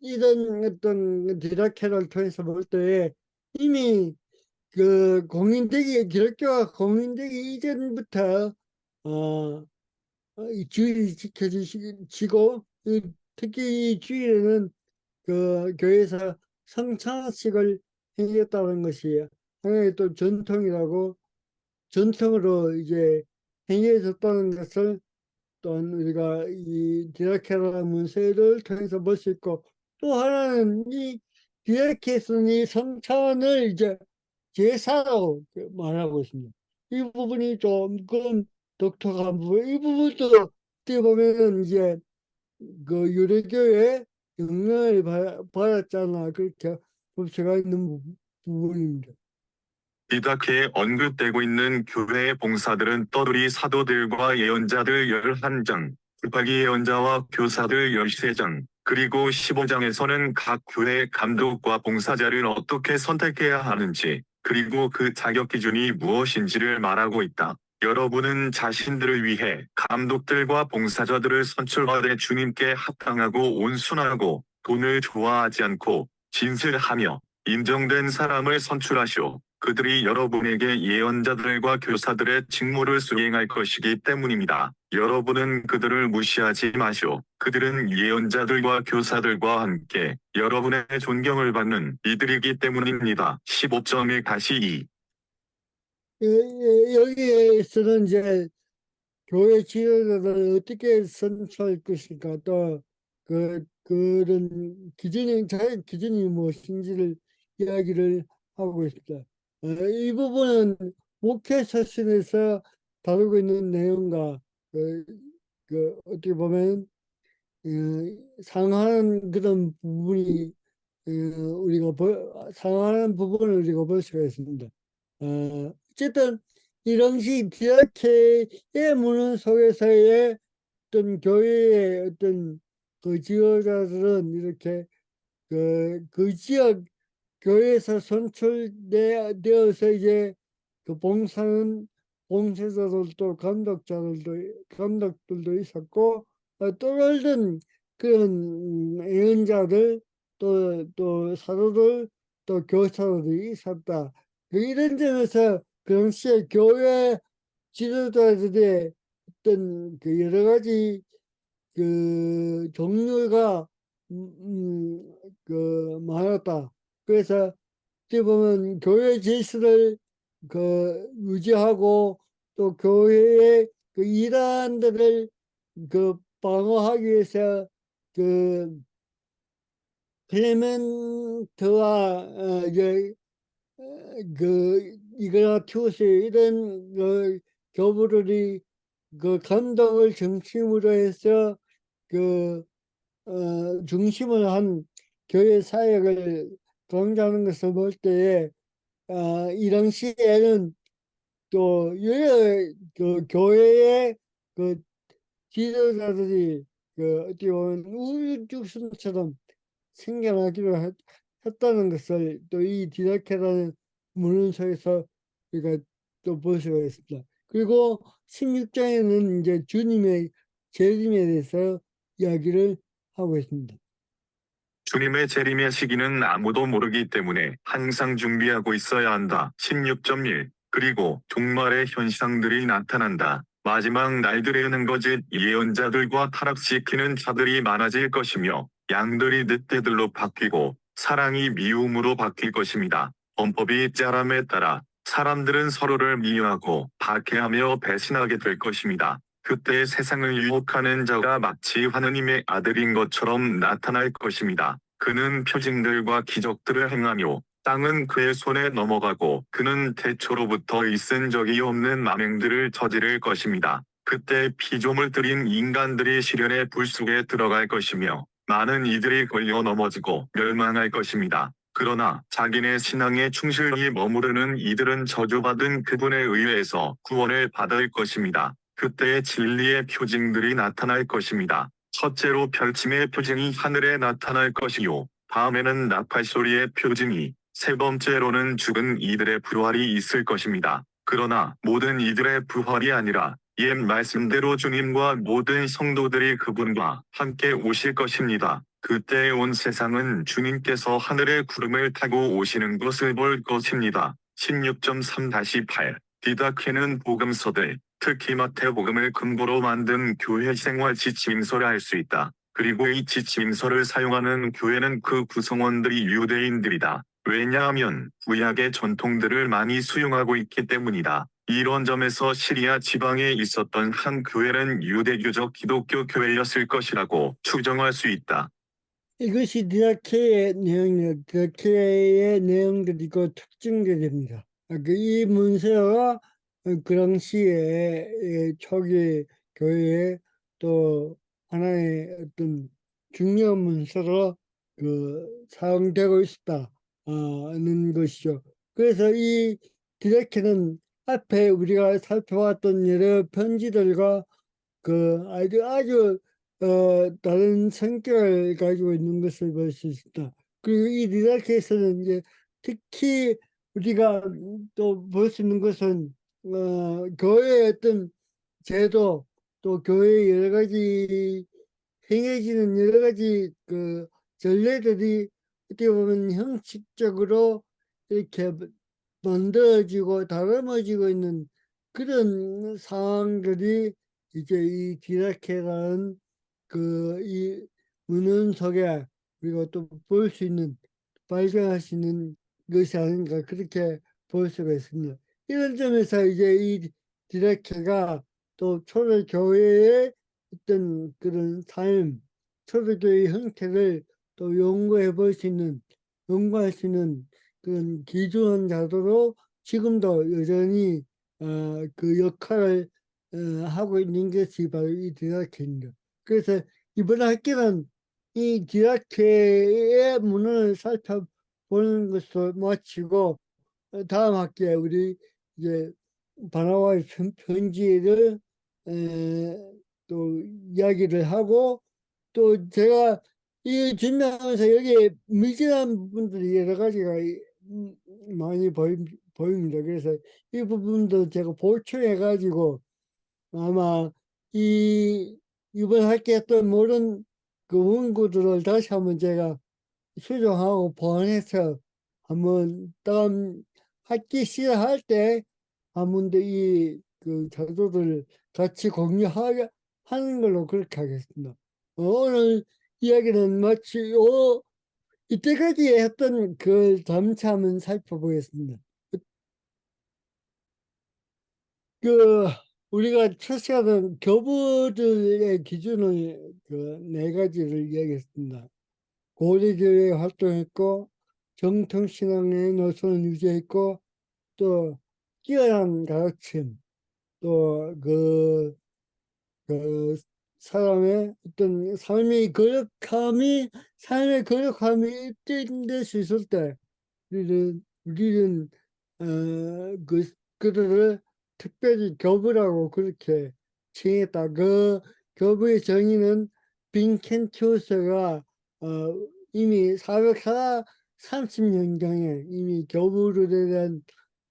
이런 어떤 디라케를 통해서 볼 때 이미 그 공인되기 기독교가 공인되기 이전부터 이 주일이 지켜지고 특히 이 주일에는 그 교회에서 성찬식을 행했다는 것이 하나의 또 전통으로 이제 행해졌다는 것을 또한 우리가 이 디다케라 문서를 통해서 볼 수 있고 또 하나는 이 디다케스는 성찬을 이제 제사로 말하고 있습니다. 이 부분이 조금 독특한 부분. 이 부분도 어떻게 보면 이제 그 유대교의 영향을 받았잖아. 그렇게 볼 수가 있는 부분입니다. 디다케에 언급되고 있는 교회의 봉사들은 떠돌이 사도들과 예언자들 11장, 붙박이 예언자와 교사들 13장, 그리고 15장에서는 각 교회 감독과 봉사자를 어떻게 선택해야 하는지, 그리고 그 자격 기준이 무엇인지를 말하고 있다. 여러분은 자신들을 위해 감독들과 봉사자들을 선출하되 주님께 합당하고 온순하고 돈을 좋아하지 않고 진실하며 인정된 사람을 선출하시오. 그들이 여러분에게 예언자들과 교사들의 직무를 수행할 것이기 때문입니다. 여러분은 그들을 무시하지 마시오. 그들은 예언자들과 교사들과 함께 여러분의 존경을 받는 이들이기 때문입니다. 15.1-2 여기에서는 이제 교회 지도자들을 어떻게 선출할 것인가 또 그런 기준이 무엇인지를 이야기를 하고 있다. 이 부분은 목회 서신에서 다루고 있는 내용과 그, 어떻게 보면 상하는 그런 부분이 상하는 부분을 우리가 볼 수가 있습니다. 어쨌든 이 당시 디다케의 문헌 속에서의 어떤 교회의 어떤 그 지도자들은 이렇게 그 지역 교회에서 선출되어서 이제 그 봉사는 봉사자들도 감독들도 있었고 또 다른 그런 예언자들 또 사도들 또 교사들이 있었다. 이런 점에서 그 당시에 교회 지도자들의 어떤 그 여러 가지 그 종류가 많았다. 그래서 어떻게 보면 교회 질서를 유지하고 또 교회의 그 이단들을 방어하기 위해서 그 클레멘트와 이제 이그나티우스 이런 교부들이 그 감독을 중심으로 해서 그 중심을 한 교회 사역을 강조하는 것을 볼 때에 이 당시에는 또 여러 그 교회의 그 지도자들이 어떻게 보면 우후죽순처럼 생겨나기로 했다는 것을 또 이 디다케라는 문헌서에서 우리가 또 볼 수가 있습니다. 그리고 16장에는 이제 주님의 재림에 대해서 이야기를 하고 있습니다. 주님의 재림의 시기는 아무도 모르기 때문에 항상 준비하고 있어야 한다. 16.1 그리고 종말의 현상들이 나타난다. 마지막 날들에는 거짓 예언자들과 타락시키는 자들이 많아질 것이며 양들이 늑대들로 바뀌고 사랑이 미움으로 바뀔 것입니다. 범법이 짜람에 따라 사람들은 서로를 미워하고 박해하며 배신하게 될 것입니다. 그때 세상을 유혹하는 자가 마치 하느님의 아들인 것처럼 나타날 것입니다. 그는 표징들과 기적들을 행하며 땅은 그의 손에 넘어가고 그는 태초로부터 있은 적이 없는 만행들을 저지를 것입니다. 그때 피조물 들인 인간들이 시련의 불 속에 들어갈 것이며 많은 이들이 걸려 넘어지고 멸망할 것입니다. 그러나 자기네 신앙에 충실히 머무르는 이들은 저주받은 그분에 의해서 구원을 받을 것입니다. 그때 진리의 표징들이 나타날 것입니다. 첫째로 별침의 표징이 하늘에 나타날 것이요. 다음에는 나팔 소리의 표징이, 세 번째로는 죽은 이들의 부활이 있을 것입니다. 그러나 모든 이들의 부활이 아니라 옛 말씀대로 주님과 모든 성도들이 그분과 함께 오실 것입니다. 그때 온 세상은 주님께서 하늘의 구름을 타고 오시는 것을 볼 것입니다. 16.3-8 디다케는 복음서들, 특히 마태복음을 근거로 만든 교회 생활 지침서를 알 수 있다. 그리고 이 지침서를 사용하는 교회는 그 구성원들이 유대인들이다. 왜냐하면 구약의 전통들을 많이 수용하고 있기 때문이다. 이런 점에서 시리아 지방에 있었던 한 교회는 유대교적 기독교 교회였을 것이라고 추정할 수 있다. 이것이 디다케의 내용들이고 특징들입니다. 이 문서가 그 당시에 초기 교회에 또 하나의 어떤 중요한 문서로 사용되고 있다는 것이죠. 그래서 이 디다케는 앞에 우리가 살펴봤던 여러 편지들과 아주 다른 성격을 가지고 있는 것을 볼 수 있습니다. 그리고 이 리다케에서는 이제 특히 우리가 또 볼 수 있는 것은 교회의 어떤 제도 또 교회의 여러 가지 행해지는 여러 가지 전례들이 어떻게 보면 형식적으로 이렇게 만들어지고 다듬어지고 있는 그런 상황들이 이제 이 디다케라는 이 문헌 속에 우리가 또 볼 수 있는 발견할 수 있는 것이 아닌가 그렇게 볼 수가 있습니다. 이런 점에서 이제 이 디다케가 또 초대교회의 어떤 그런 삶, 초대교회 형태를 또 연구할 수 있는 그런 기준한 자도로 지금도 여전히 그 역할을 하고 있는 것이 바로 이 디다케입니다. 그래서 이번 학기는 이 디다케의 문헌을 살펴보는 것을 마치고 다음 학기에 우리 이제 바나바의 편지를 또 이야기를 하고, 또 제가 이 준비하면서 여기에 미진한 부분들이 여러 가지가 많이 보입니다. 그래서 이 부분도 제가 보충해 가지고 아마 이 이번 학기에 또 모든 그 원고들을 다시 한번 제가 수정하고 보완해서 한번 다음 학기 시작할 때 한 번 더 이 그 자료를 같이 공유하게 하는 걸로 그렇게 하겠습니다. 오늘 이야기는 마치 이때까지 했던 그 잠시 한번 살펴보겠습니다. 그 우리가 첫 시간은 교부들의 기준을 그 네 가지를 이야기했습니다. 고대교회 활동했고 정통신앙의 노선을 유지했고 또 뛰어난 가르침 또그 사람의 어떤 삶의 거룩함이 입증될 수 있을 때 우리는 그들을 특별히 교부라고 그렇게 칭했다. 그 교부의 정의는 빈켄티우스가 어, 이미 430년경에 이미 교부에 대한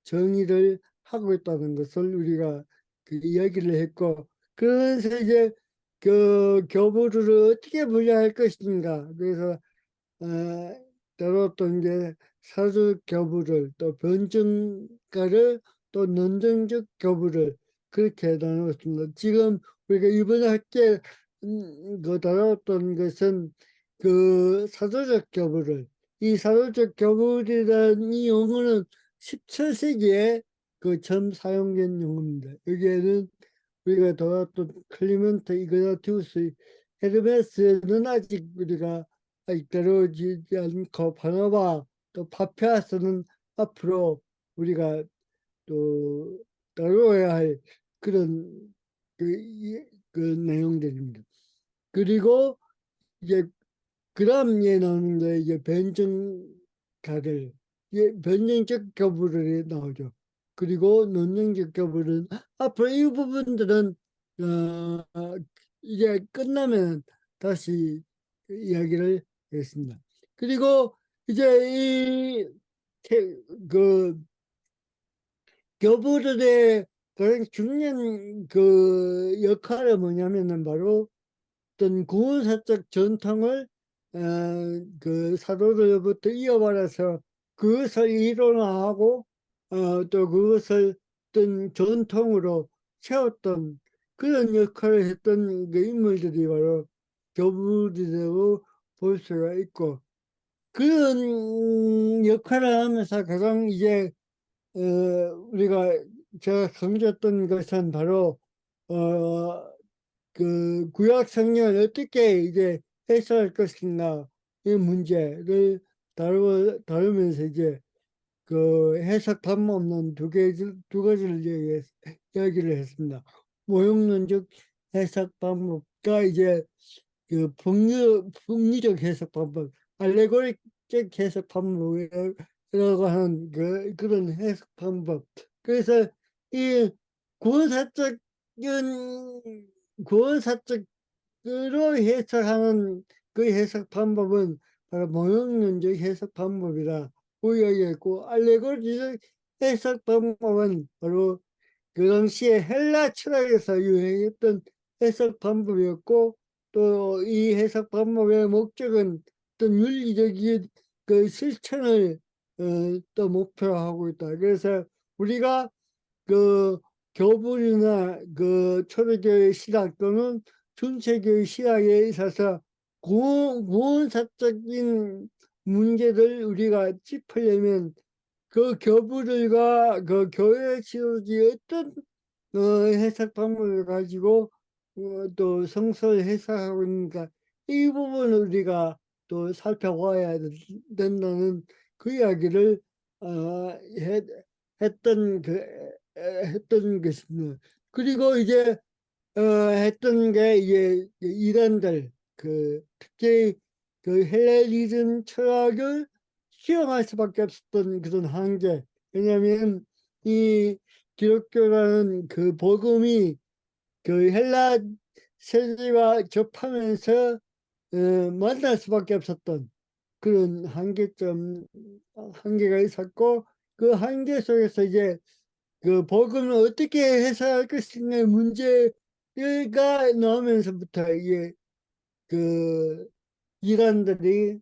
정의를 하고 있다는 것을 우리가 그 이야기를 했고, 그러면서 이제 그 교부를 어떻게 분류할 것인가, 그래서 다뤘던 게 사주 교부를 또 변증가를 또 논증적 교부를 그렇게 나누었습니다. 지금 우리가 이번 학기에 그 다뤘던 것은 그 사도적 교부를, 이 사도적 교부라는 이 용어는 17세기에 그 처음 사용된 용어입니다. 여기에는 우리가 다뤘던 클리멘트 이그나티우스 헤르메스는 아직 우리가 아직 다루어지지 않고 바나바 또 파피아스는 앞으로 우리가 또 다루어야 할 그런 그 내용들입니다. 그리고 이제 그다음에 나오는 게 이제 변증가들, 변증적 교부를 나오죠. 그리고 논증적 교부는 앞으로 이 부분들은 이제 끝나면 다시 이야기를 했습니다. 그리고 이제 그 교부들의 가장 중요한 그 역할은 뭐냐면은 바로 어떤 구원사적 전통을 그 사도들부터 이어받아서 그것을 이론화하고 또 그것을 어떤 전통으로 세웠던 그런 역할을 했던 그 인물들이 바로 교부들이라고 볼 수가 있고, 그런 역할을 하면서 가장 이제 우리가 제가 강조했던 것은 바로 그 구약 성경을 어떻게 이제 해석할 것인가 이 문제를 다루면서 이제 그 해석 방법론 두 가지를 이야기를 했습니다. 모형론적 해석 방법과 이제 그 풍리적 해석 방법, 알레고릭적 해석 방법이라고 하는 그런 해석 방법. 그래서 이 구원사적인 구원사적으로 해석하는 그 해석 방법은 바로 모형론적 해석 방법이라 이야기했고, 알레고리적 해석 방법은 바로 그 당시에 헬라 철학에서 유행했던 해석 방법이었고, 또 이 해석 방법의 목적은 어떤 윤리적인 그 실천을 또 목표로 하고 있다. 그래서 우리가 그 교불이나 그 초대교회 신학 또는 중세교회 신학에 있어서 구원사적인 문제를 우리가 짚으려면 그 교부들과 그 교회 지도지 어떤 해석 방법을 가지고 또 성서를 해석하고 있는가, 이 부분을 우리가 또 살펴봐야 된다는 그 이야기를 했던 했던 것입니다. 그리고 이제 했던 게 이제 이단들 특히 그 헬레니즘 철학을 수용할 수밖에 없었던 그런 한계. 왜냐하면 이 기독교라는 그 복음이 그 헬라 세계와 접하면서 만날 수밖에 없었던 그런 한계가 있었고, 그 한계 속에서 이제 그 복음을 어떻게 해석할 것인가의 문제가 나오면서부터 이게 그 이란들이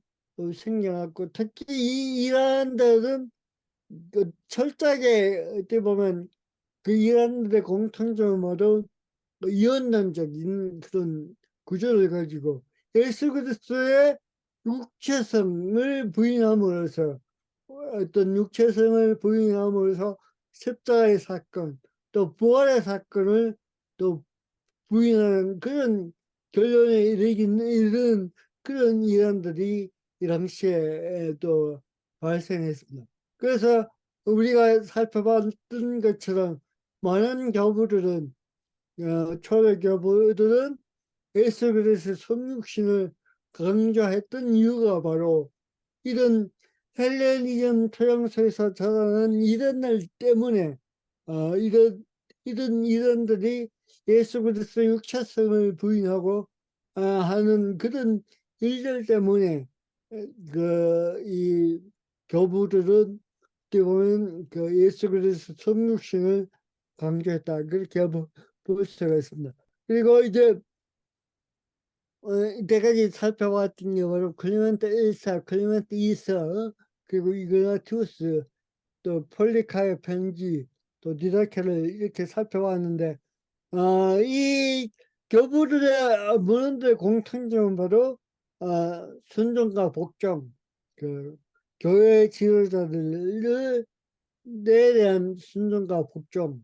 생겨났고, 특히 이 이란들은 그 철저하게 어떻게 보면 그 이란들의 공통점으로 이원론적인 그런 구조를 가지고 예수 그리스도의 육체성을 부인함으로써, 어떤 육체성을 부인함으로써 십자가의 사건, 또 부활의 사건을 또 부인하는 그런 결론에 이른 그런 일환들이 이 당시에 또 발생했습니다. 그래서 우리가 살펴봤던 것처럼 많은 교부들은 초대 교부들은 예수 그리스도의 성육신을 강조했던 이유가 바로 이런 헬레니즘 토양소에서 자라는 이단들 때문에, 이런 이단들이 예수 그리스도의 육체성을 부인하고 하는 그런 일들 때문에 이 교부들은 어떻게 보면 그 예수 그리스도 성육신을 강조했다, 그렇게 볼 수가 있습니다. 그리고 이제 이때까지 살펴봤던 경우로 클리멘트 1사, 클리멘트 2사, 그리고 이그나티우스, 또 폴리카의 편지, 또 디다케를 이렇게 살펴봤는데, 이 교부들의 문헌들의 공통점은 바로 순종과 복종, 그 교회 지도자들에 대한 순종과 복종.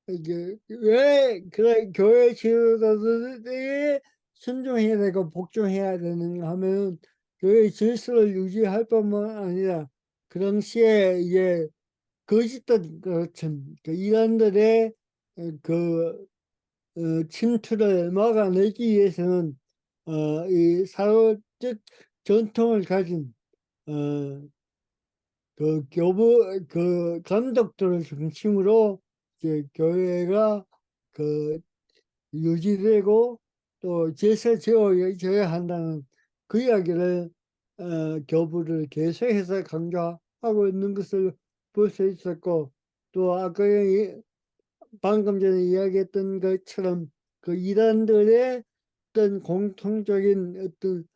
이게 왜 그래 교회 지도자들에게 순종해야 되고 복종해야 되는가 하면, 교회 질서를 유지할 뿐만 아니라 그 당시에 이제 거짓된 것은 그 이란들의 그 침투를 막아내기 위해서는 이 사회적 전통을 가진 그 교부 그 감독들을 중심으로 이제 교회가 그 유지되고 또 제사 지어져야 한다는 그 이야기를 교부를 계속해서 강조하고 있는 것을 볼 수 있었고, 또 아까 방금 전에 이야기했던 것처럼 그 이단들의 어떤 공통적인 어떤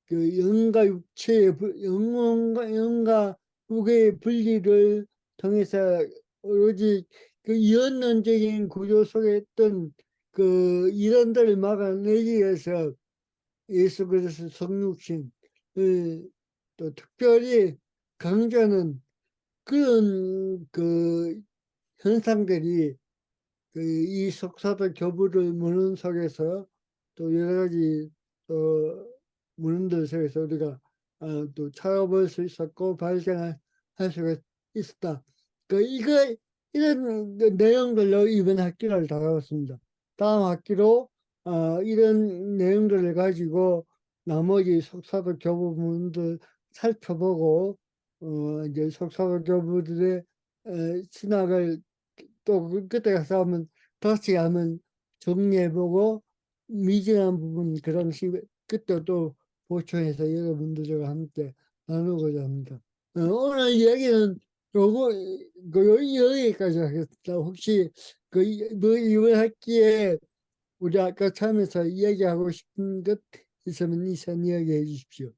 그 영과 육체의 영과 육의 분리를 통해서 오로지 그 이원론적인 구조 속에 있던 그 이단들을 막아내기 위해서 예수 그리스도 성육신을 또 특별히 강조하는 그런 그 현상들이 이 속사도 교부를 문헌 속에서 또 여러 가지 문헌들 속에서 우리가 또 찾아볼 수 있었고 발견할 수가 있었다. 이런 내용들로 이번 학기를 다뤄봤습니다. 다음 학기로 이런 내용들을 가지고 나머지 속사도 교부 문헌들 살펴보고 이제 속사도 교부들의 신학을 또 그때 가서 하면 다시 한번 정리해보고 미진한 부분 그 당시 그때 또 보충해서 여러분들과 함께 나누고자 합니다. 오늘 이야기는 여기까지 하겠습니다. 혹시 뭐 이번 학기에 우리 아까 참여해서 이야기하고 싶은 것 있으면 이야기해 주십시오.